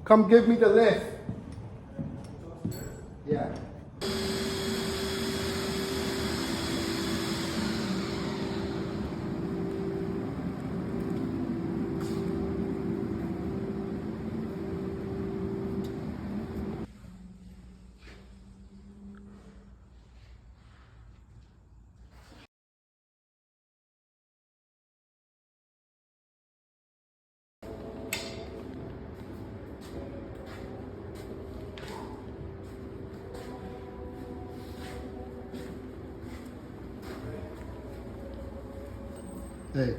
Come give me the lift. Yeah. Hey.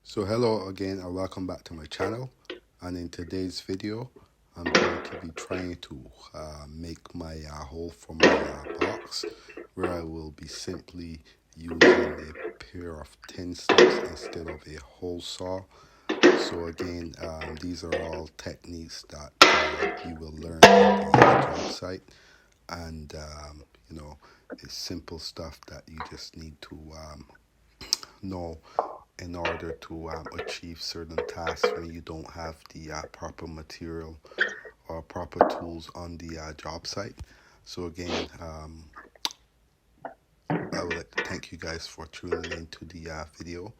So hello again and welcome back to my channel, and in today's video I'm going to be trying to make my hole for my box, where I will be simply using a pair of tin snips instead of a hole saw. So again, these are all techniques that you will learn on the job site, and you know, it's simple stuff that you just need to know in order to achieve certain tasks when you don't have the proper material or proper tools on the job site. So again, I would like to thank you guys for tuning into the video.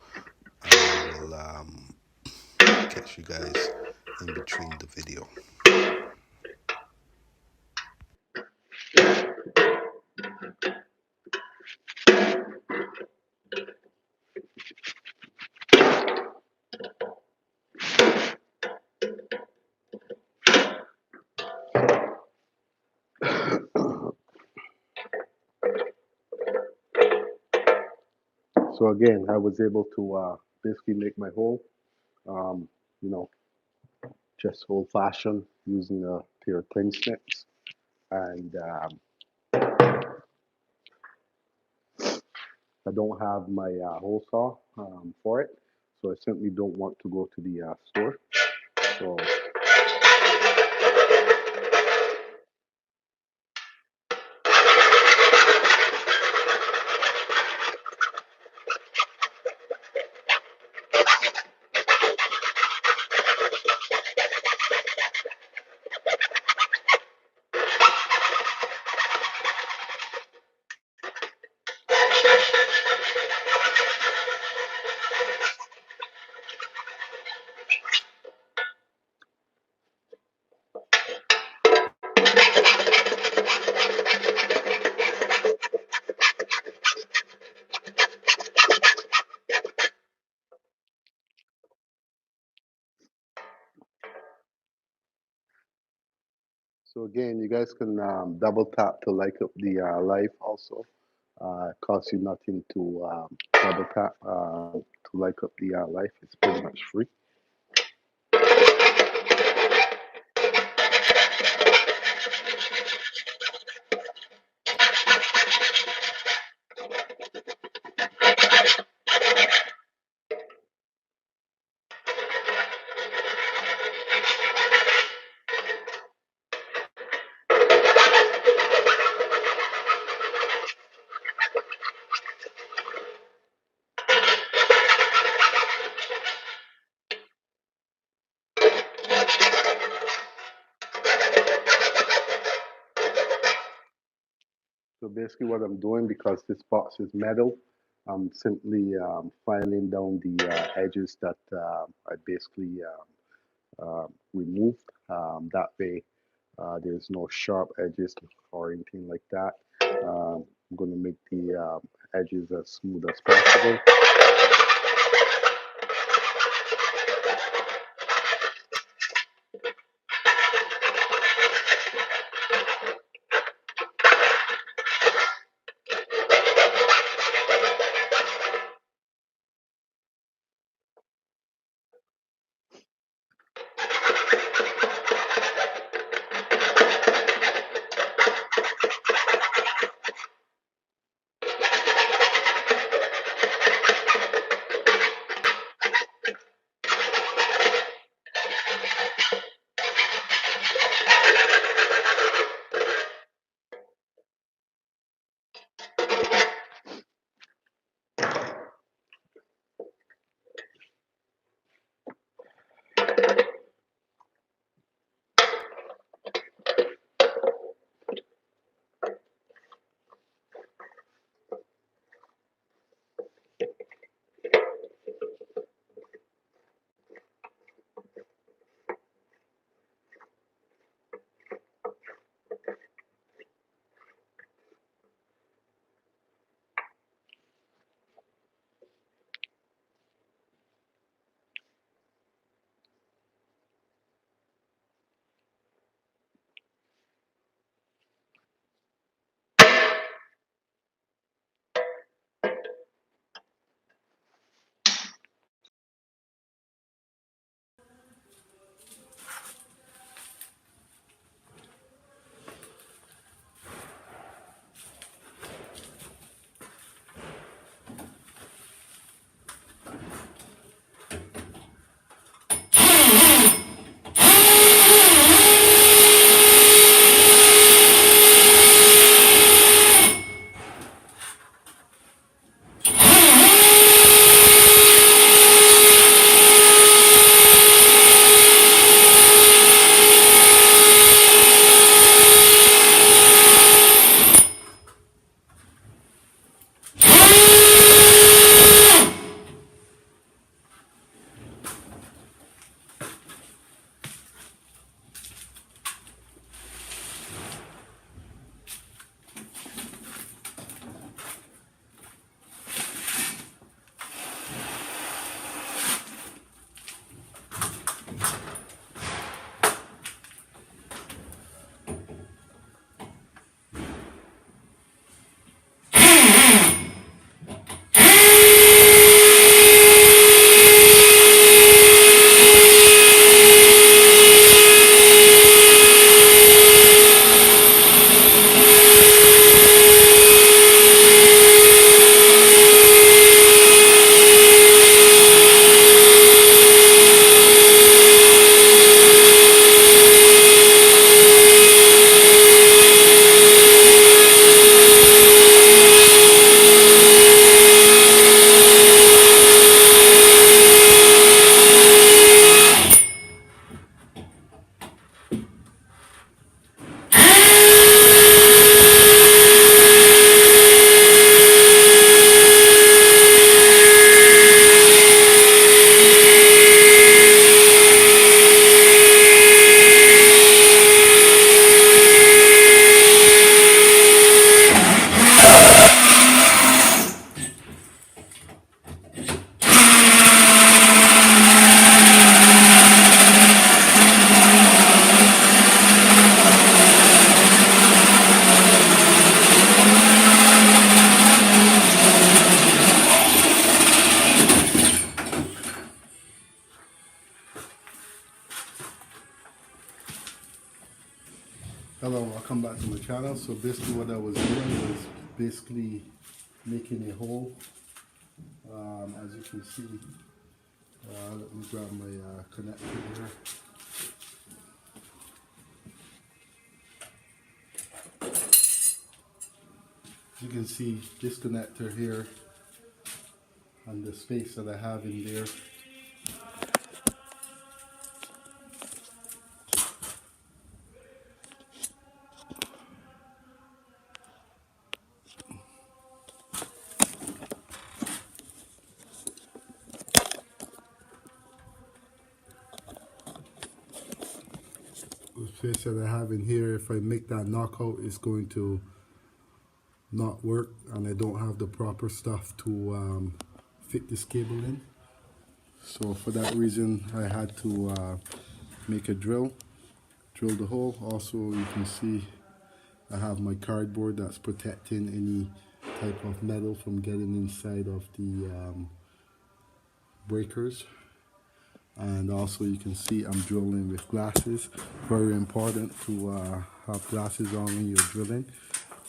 I will catch you guys in between the video. So again, I was able to basically make my hole, um, you know, just old fashioned using a pair of tin snips. And I don't have my hole saw for it, so I simply don't want to go to the store. So So again, you guys can double tap to like up the live also. It costs you nothing to double tap to like up the live. It's pretty much free. So basically what I'm doing, because this box is metal, I'm simply filing down the edges that I basically removed. That way there's no sharp edges or anything like that. I'm going to make the edges as smooth as possible. channel. So basically what I was doing was basically making a hole. As you can see, let me grab my connector here. As you can see, this connector here and the space that I have in there. The space that I have in here, if I make that knockout, it's going to not work, and I don't have the proper stuff to fit this cable in. So for that reason, I had to make a drill the hole. Also, you can see I have my cardboard that's protecting any type of metal from getting inside of the breakers. And also you can see I'm drilling with glasses. Very important to have glasses on when you're drilling.